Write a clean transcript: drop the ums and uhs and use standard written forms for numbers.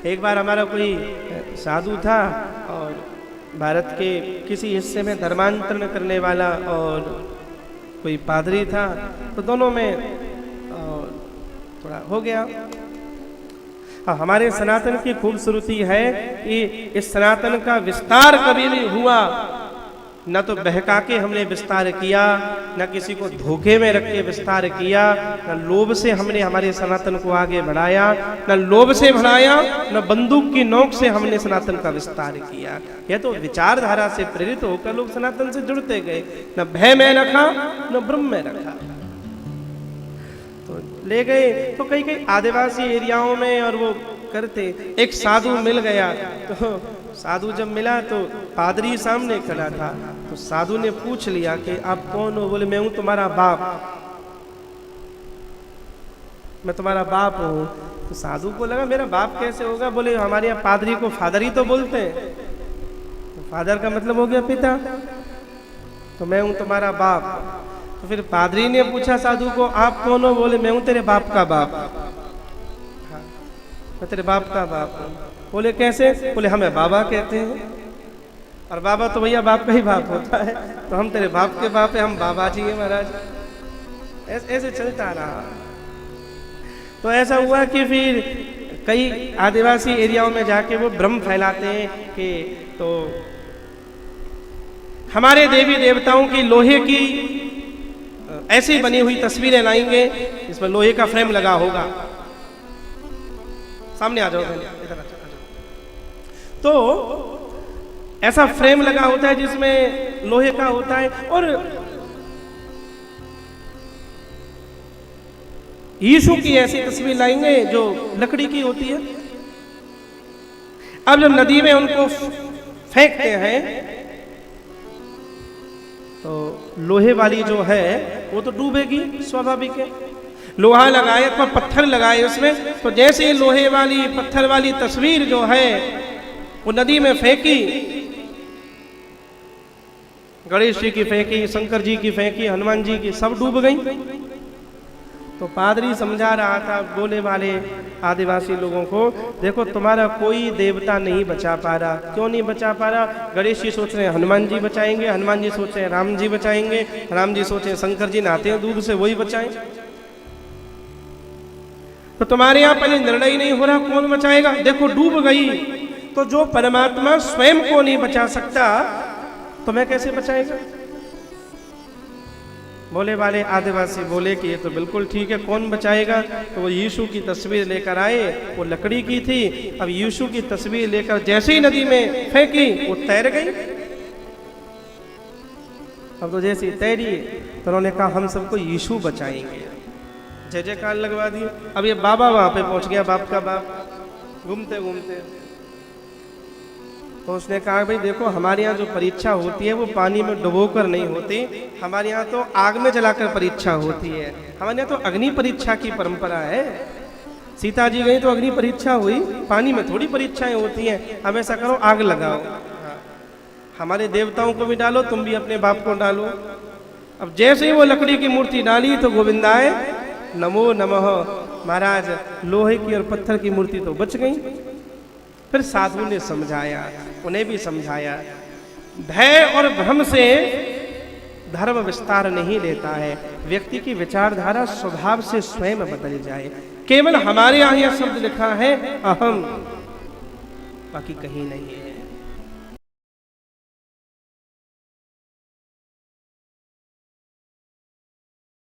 एक बार हमारा कोई साधु था और भारत के किसी हिस्से में धर्मांतरण करने वाला और कोई पादरी था, तो दोनों में थोड़ा हो गया। हमारे सनातन की खूबसूरती है कि इस सनातन का विस्तार कभी भी हुआ न तो बहका के हमने विस्तार किया, न किसी को धोखे में रख के विस्तार किया, न लोभ से हमने हमारे सनातन को आगे बढ़ाया, न लोभ से बढ़ाया, न बंदूक की नोक से हमने सनातन का विस्तार किया। यह तो विचारधारा से प्रेरित होकर लोग सनातन से जुड़ते गए, न भय में रखा न ब्रह्म में रखा। तो ले गए तो कई कई आदिवासी एरियाओं में और वो करते। एक साधु मिल गया, तो साधु जब मिला तो पादरी सामने खड़ा था, तो साधु ने पूछ लिया कि आप कौन हो? बोले मैं हूं तुम्हारा बाप, मैं तुम्हारा बाप हूं। तो साधु को लगा मेरा बाप कैसे होगा? बोले हमारे यहाँ पादरी को फादर ही तो बोलते हैं, तो फादर का मतलब हो गया पिता, तो मैं हूं तुम्हारा बाप। तो फिर पादरी ने पूछा साधु को आप कौन हो? बोले मैं हूं तेरे बाप का बाप, हाँ मैं तेरे बाप का बाप हूं। बोले कैसे? बोले हमें बाबा कहते हैं, और बाबा तो भैया बाप का ही बाप होता है, तो हम तेरे बाप के बाप है, हम बाबा जी हैं महाराज। ऐसे चलता रहा। तो ऐसा हुआ कि फिर कई आदिवासी एरियाओं में जाके वो भ्रम फैलाते हैं कि तो हमारे देवी देवताओं की लोहे की ऐसी बनी हुई तस्वीरें लाएंगे जिसमें लोहे का फ्रेम लगा होगा। सामने आ जाओ, इधर आ जाओ। तो ऐसा फ्रेम लगा होता है जिसमें लोहे का होता है, और यीशु की ऐसी तस्वीर लाएंगे जो लकड़ी की होती है। अब जब नदी में उनको फेंकते हैं तो लोहे वाली जो है वो तो डूबेगी, स्वाभाविक है। लोहा लगाए अथवा पत्थर लगाए उसमें, तो जैसे ही लोहे वाली पत्थर वाली तस्वीर जो है वो नदी में फेंकी, गणेश जी की फेंकी, शंकर जी की फेंकी, हनुमान जी की, सब डूब गई। तो पादरी समझा रहा था बोले वाले आदिवासी लोगों को, देखो तुम्हारा कोई देवता नहीं बचा पा रहा। क्यों नहीं बचा पा रहा? गणेश जी सोच रहे हैं हनुमान जी बचाएंगे, हनुमान जी सोच रहे हैं राम जी बचाएंगे, राम जी सोच रहे हैं शंकर जी नहाते हैं दूध से वही बचाएं। तो तुम्हारे यहाँ पहले निर्णय नहीं हो रहा कौन बचाएगा। देखो डूब गई, तो जो परमात्मा स्वयं को नहीं बचा सकता तो मैं कैसे बचाएगा? बोले वाले आदिवासी बोले कि ये तो बिल्कुल ठीक है, कौन बचाएगा? तो वो यीशु की तस्वीर लेकर आए, वो लकड़ी की थी। अब यीशु की तस्वीर लेकर जैसे ही नदी में फेंकी वो तैर गई। अब तो जैसे तैरी तो उन्होंने कहा हम सबको यीशु बचाएंगे, जय जयकार लगवा दिए। अब ये बाबा वहां पे पहुंच गया, बाप का बाप, घूमते घूमते। तो उसने कहा भाई देखो हमारे यहाँ जो परीक्षा होती है वो पानी में डुबोकर नहीं होती, हमारे यहाँ तो आग में जलाकर परीक्षा होती है। हमारे यहाँ तो अग्नि परीक्षा की परंपरा है। सीता जी गई तो अग्नि परीक्षा हुई, पानी में थोड़ी परीक्षाएं होती हैं। अब ऐसा करो आग लगाओ, हमारे देवताओं को भी डालो, तुम भी अपने बाप को डालो। अब जैसे ही वो लकड़ी की मूर्ति डाली तो गोविंदाय नमो नमः, महाराज लोहे की और पत्थर की मूर्ति तो बच गई। फिर साधु ने समझाया, उन्हें भी समझाया, भय और भ्रम से धर्म विस्तार नहीं लेता है। व्यक्ति की विचारधारा स्वभाव से स्वयं बदल जाए। केवल हमारे यहाँ यह शब्द लिखा है अहम, बाकी कहीं नहीं है।